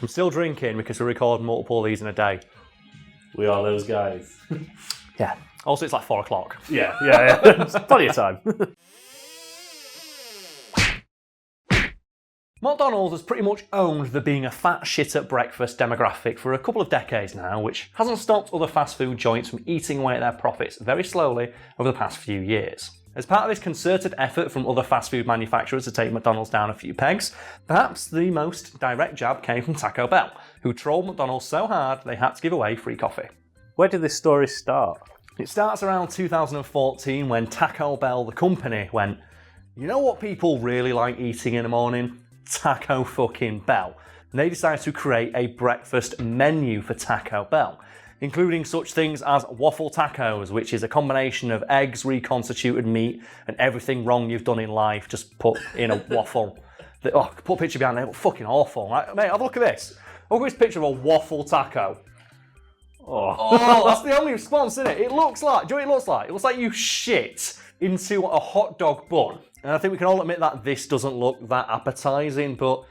I'm still drinking because we record multiple of these in a day. We are those guys. Yeah. Also, it's like 4 o'clock. Yeah. It's plenty of time. McDonald's has pretty much owned the being a fat shit at breakfast demographic for a couple of decades now, which hasn't stopped other fast food joints from eating away at their profits very slowly over the past few years. As part of this concerted effort from other fast food manufacturers to take McDonald's down a few pegs, perhaps the most direct jab came from Taco Bell, who trolled McDonald's so hard they had to give away free coffee. Where did this story start? It starts around 2014 when Taco Bell, the company, went, you know what people really like eating in the morning? Taco fucking Bell. And they decided to create a breakfast menu for Taco Bell, including such things as waffle tacos, which is a combination of eggs, reconstituted meat, and everything wrong you've done in life just put in a waffle. Put a picture behind there, but fucking awful. Right? Mate, have a look at this. Look at this picture of a waffle taco. Oh, that's the only response, isn't it? It looks like, do you know what it looks like? It looks like you shit into a hot dog bun. And I think we can all admit that this doesn't look that appetising, but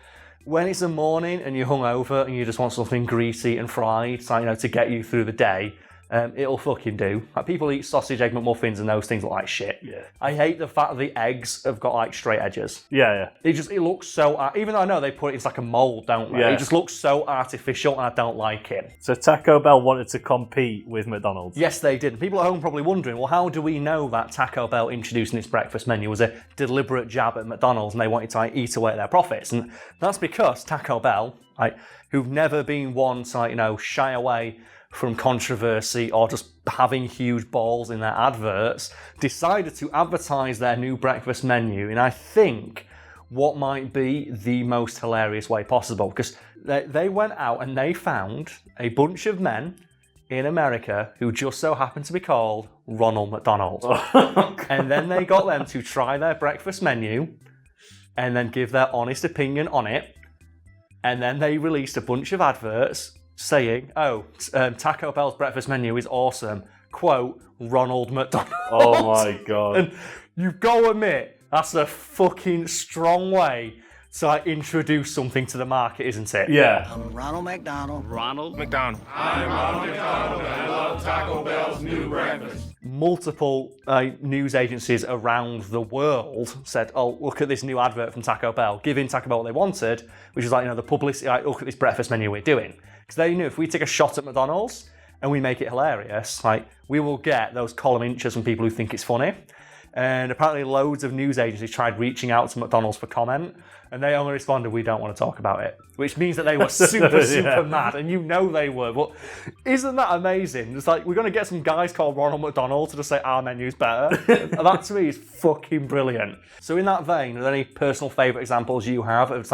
when it's the morning and you're hungover and you just want something greasy and fried, so, to get you through the day, it'll fucking do. Like, people eat sausage, egg McMuffins and those things look like shit. Yeah. I hate the fact that the eggs have got like straight edges. Yeah. It looks so, even though I know they put it in like a mould, don't they? Yeah. It just looks so artificial and I don't like it. So Taco Bell wanted to compete with McDonald's. Yes, they did. People at home probably wondering, well, how do we know that Taco Bell introducing its breakfast menu was a deliberate jab at McDonald's and they wanted to eat away at their profits? And that's because Taco Bell, who've never been one to shy away from controversy or just having huge balls in their adverts, decided to advertise their new breakfast menu in, I think, what might be the most hilarious way possible. Because they went out and they found a bunch of men in America who just so happened to be called Ronald McDonald. And then they got them to try their breakfast menu and then give their honest opinion on it. And then they released a bunch of adverts saying, Taco Bell's breakfast menu is awesome. Quote, Ronald McDonald. Oh my God. And you've got to admit, that's a fucking strong way to introduce something to the market, isn't it? Yeah. I'm Ronald McDonald. Ronald McDonald. I'm Ronald McDonald and I love Taco Bell's new breakfast. Multiple news agencies around the world said, look at this new advert from Taco Bell, giving Taco Bell what they wanted, which is the publicity, look at this breakfast menu we're doing. Because they knew if we take a shot at McDonald's and we make it hilarious, we will get those column inches from people who think it's funny. And apparently loads of news agencies tried reaching out to McDonald's for comment, and they only responded, we don't want to talk about it. Which means that they were super mad, and they were. But isn't that amazing? It's like, we're going to get some guys called Ronald McDonald to just say our menu's better. And that to me is fucking brilliant. So in that vein, are there any personal favourite examples you have of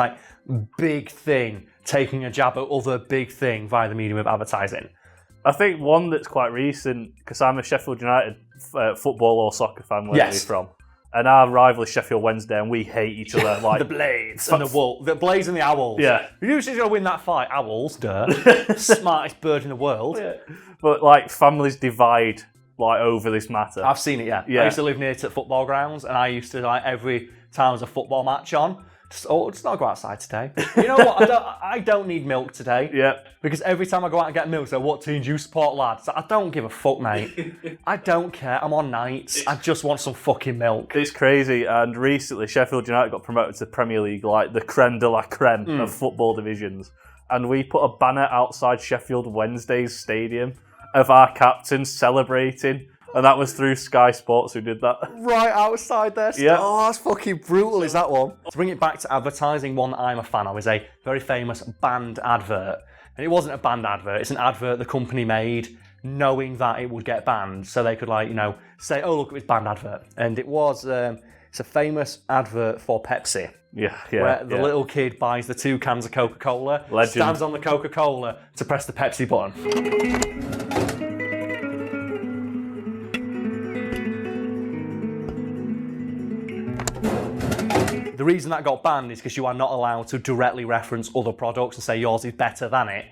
big thing taking a jab at other big thing via the medium of advertising? I think one that's quite recent, because I'm a Sheffield United football or soccer fan, where are you from? And our rival is Sheffield Wednesday, and we hate each other. The Blades and the Blades and the Owls. Yeah. Who's going to win that fight? Owls, duh. Smartest bird in the world. Yeah. But families divide over this matter. I've seen it, yeah. I used to live near to football grounds, and I used to every time there's a football match on, just not go outside today. You know what? I don't need milk today. Yeah. Because every time I go out and get milk, say, what team do you support, lads? I don't give a fuck, mate. I don't care. I'm on nights. I just want some fucking milk. It's crazy. And recently, Sheffield United got promoted to the Premier League, the creme de la creme of football divisions. And we put a banner outside Sheffield Wednesday's stadium of our captain celebrating. And that was through Sky Sports who did that. Right outside there. Yeah. Oh, that's fucking brutal, is that one? To bring it back to advertising, one that I'm a fan of is a very famous band advert. And it wasn't a band advert, it's an advert the company made knowing that it would get banned. So they could say, oh, look at this band advert. And it was, it's a famous advert for Pepsi. Yeah. Where the little kid buys the 2 cans of Coca-Cola, stands on the Coca-Cola to press the Pepsi button. The reason that got banned is because you are not allowed to directly reference other products and say yours is better than it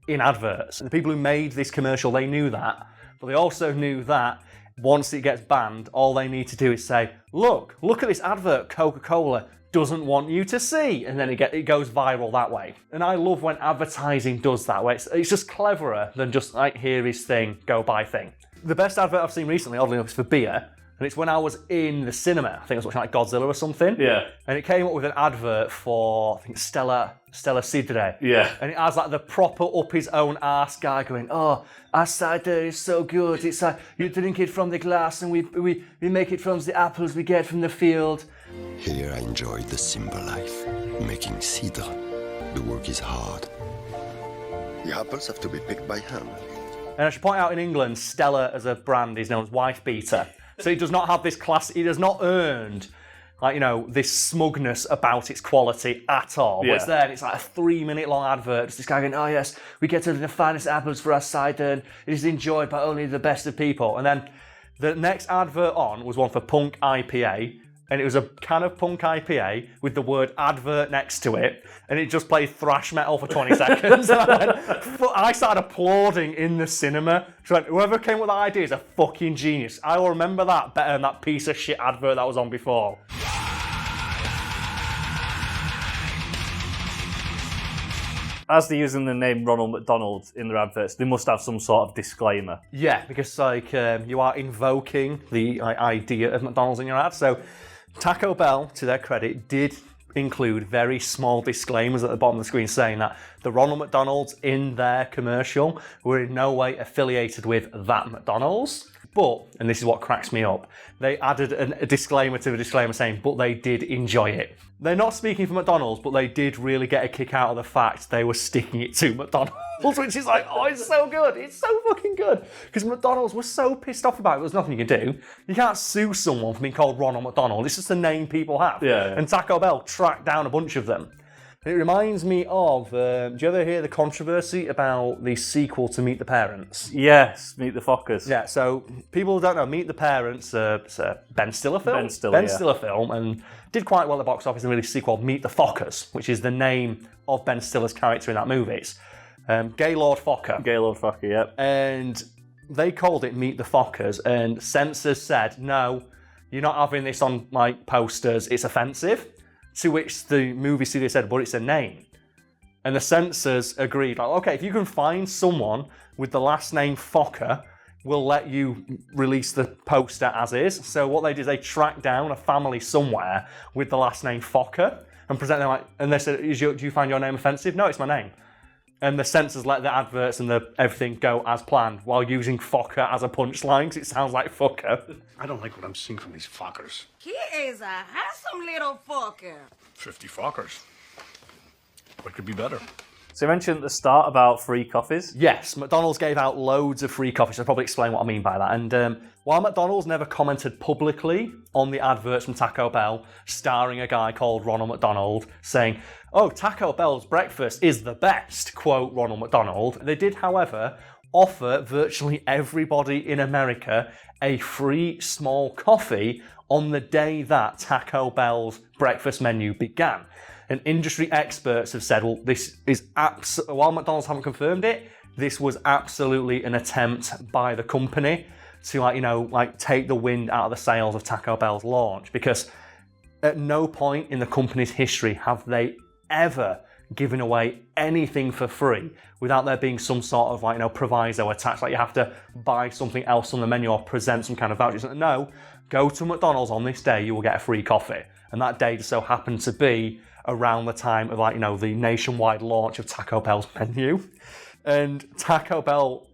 in adverts. And the people who made this commercial, they knew that. But they also knew that once it gets banned, all they need to do is say, look at this advert, Coca-Cola, doesn't want you to see, and then it goes viral that way. And I love when advertising does that way. It's just cleverer than just like, here is thing, go buy thing. The best advert I've seen recently, oddly enough, is for beer, and it's when I was in the cinema. I think I was watching like Godzilla or something. Yeah. And it came up with an advert for, I think, Stella Cidre. Yeah. And it has like the proper up his own arse guy going, oh, our cider is so good. It's like you drink it from the glass and we make it from the apples we get from the field. Here I enjoy the simple life, making cidre. The work is hard. The apples have to be picked by hand. And I should point out in England, Stella as a brand is known as wife beater. So it does not have this class, it has not earned this smugness about its quality at all. Yeah. But it's there and it's like a 3-minute long advert. Just this guy going, oh yes, we get the finest apples for our cider and it is enjoyed by only the best of people. And then the next advert on was one for Punk IPA. And it was a can of Punk IPA with the word advert next to it, and it just played thrash metal for 20 seconds. And I started applauding in the cinema. So whoever came with that idea is a fucking genius. I will remember that better than that piece of shit advert that was on before. As they're using the name Ronald McDonald in their adverts, they must have some sort of disclaimer. Yeah, because you are invoking the idea of McDonald's in your ad. So Taco Bell, to their credit, did include very small disclaimers at the bottom of the screen saying that the Ronald McDonalds in their commercial were in no way affiliated with that McDonald's. But, and this is what cracks me up, they added a disclaimer to the disclaimer saying, but they did enjoy it. They're not speaking for McDonald's, but they did really get a kick out of the fact they were sticking it to McDonald's, which is like, oh, it's so good. It's so fucking good. Because McDonald's was so pissed off about it, there's nothing you can do. You can't sue someone for being called Ronald McDonald. It's just a name people have. Yeah. And Taco Bell tracked down a bunch of them. It reminds me of, do you ever hear the controversy about the sequel to Meet the Parents? Yes, Meet the Fockers. Yeah, so people who don't know, Meet the Parents, it's a Ben Stiller film. Ben Stiller film, and did quite well at the box office and released a sequel called Meet the Fockers, which is the name of Ben Stiller's character in that movie. It's Gaylord Fokker. Gaylord Fokker, yep. And they called it Meet the Fockers, and censors said, no, you're not having this on like posters, it's offensive. To which the movie studio said, but it's a name. And the censors agreed, like, okay, if you can find someone with the last name Fokker, we'll let you release the poster as is. So what they did is they tracked down a family somewhere with the last name Fokker and present them like, and they said, do you find your name offensive? No, it's my name. And the censors let the adverts and everything go as planned while using Fokker as a punchline because it sounds like fucker. I don't like what I'm seeing from these Fockers. He is a handsome little fucker. 50 Fockers. What could be better? So you mentioned at the start about free coffees. Yes, McDonald's gave out loads of free coffee, so I'll probably explain what I mean by that. And while McDonald's never commented publicly on the adverts from Taco Bell starring a guy called Ronald McDonald saying, oh, Taco Bell's breakfast is the best, quote Ronald McDonald, they did, however, offer virtually everybody in America a free small coffee on the day that Taco Bell's breakfast menu began. And industry experts have said, well, this is while McDonald's haven't confirmed it, this was absolutely an attempt by the company to take the wind out of the sails of Taco Bell's launch, because at no point in the company's history have they ever given away anything for free without there being some sort of proviso attached, like you have to buy something else on the menu or present some kind of voucher. No, go to McDonald's on this day, you will get a free coffee. And that day just so happened to be around the time of the nationwide launch of Taco Bell's menu. And Taco Bell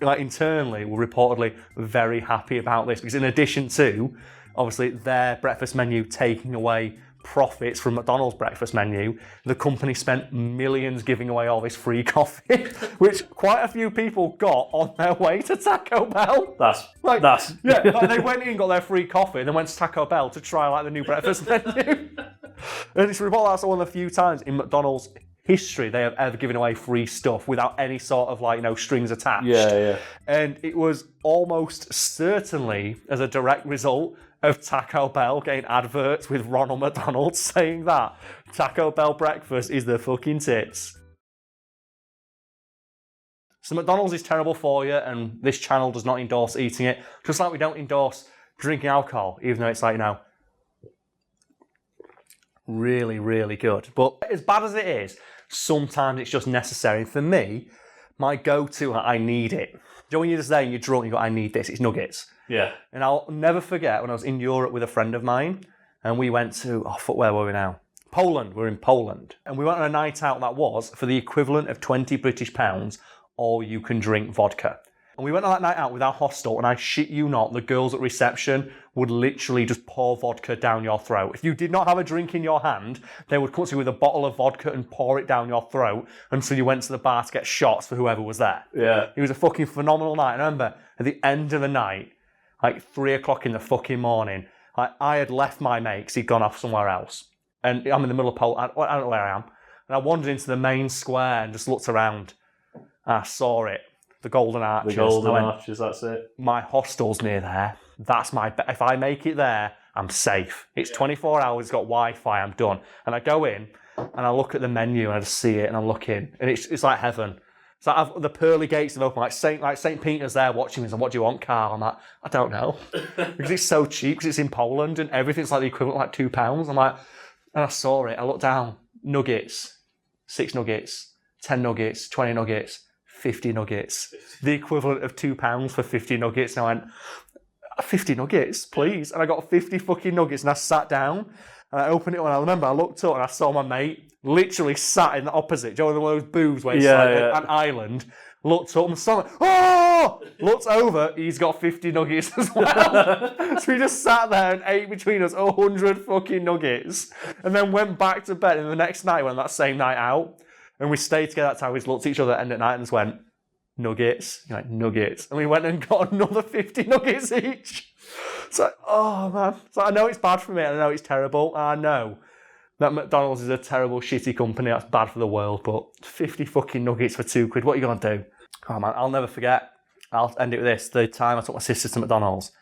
internally were reportedly very happy about this, because in addition to obviously their breakfast menu taking away profits from McDonald's breakfast menu, the company spent millions giving away all this free coffee, which quite a few people got on their way to Taco Bell. They went in and got their free coffee and then went to Taco Bell to try the new breakfast menu. And it's reported that's one of the few times in McDonald's history they have ever given away free stuff without any sort of strings attached. Yeah. And it was almost certainly as a direct result of Taco Bell getting adverts with Ronald McDonald saying that Taco Bell breakfast is the fucking tits. So McDonald's is terrible for you, and this channel does not endorse eating it, just like we don't endorse drinking alcohol, even though it's really, really good. But as bad as it is, sometimes it's just necessary. For me, my go-to, I need it. Do you know when you're just there and you're drunk, you go, I need this, it's nuggets. Yeah. And I'll never forget when I was in Europe with a friend of mine, and we went to, where were we now? Poland. We're in Poland. And we went on a night out that was, for the equivalent of 20 British pounds, all you can drink vodka. And we went on that night out with our hostel, and I shit you not, the girls at reception would literally just pour vodka down your throat. If you did not have a drink in your hand, they would come to you with a bottle of vodka and pour it down your throat until you went to the bar to get shots for whoever was there. Yeah. It was a fucking phenomenal night. And I remember, at the end of the night, like 3 o'clock in the fucking morning, I had left my mate because he'd gone off somewhere else. And I'm in the middle of Poland, I don't know where I am. And I wandered into the main square and just looked around. And I saw it. The Golden Arches. The Golden Arches, that's it. My hostel's near there. That's my... If I make it there, I'm safe. It's 24 hours, it's got Wi-Fi, I'm done. And I go in, and I look at the menu, and I just see it, and I'm looking. And it's like heaven. It's like the pearly gates have opened, like St. Peter's there watching me. He's like, what do you want, Karl? I'm like, I don't know. Because it's so cheap, because it's in Poland, and everything's like the equivalent of like £2. I'm like... And I saw it, I looked down. Nuggets. 6 nuggets. 10 nuggets. 20 nuggets. 50 nuggets. The equivalent of £2 for 50 nuggets. And I went, 50 nuggets, please. And I got 50 fucking nuggets and I sat down and I opened it and I remember I looked up and I saw my mate literally sat in the opposite. Do you know one of those booths where it's an island? Looked up and saw looked over, he's got 50 nuggets as well. So we just sat there and ate between us 100 fucking nuggets and then went back to bed. And the next night, went that same night out, and we stayed together that time. We just looked at each other at the end of the night and just went, nuggets. You're like, nuggets. And we went and got another 50 nuggets each. It's like, oh man. So I know it's bad for me. I know it's terrible. I know that McDonald's is a terrible, shitty company. That's bad for the world. But 50 fucking nuggets for £2. What are you going to do? Oh man, I'll never forget. I'll end it with this. The time I took my sister to McDonald's.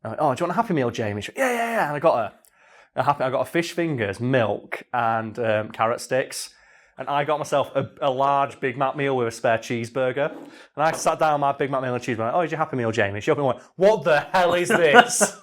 I went, oh, do you want a Happy Meal, Jamie? She went, yeah. And I got a fish fingers, milk, and carrot sticks. And I got myself a large Big Mac meal with a spare cheeseburger. And I sat down my Big Mac meal and cheeseburger. Oh, is your Happy Meal, Jamie? She opened and went, what the hell is this?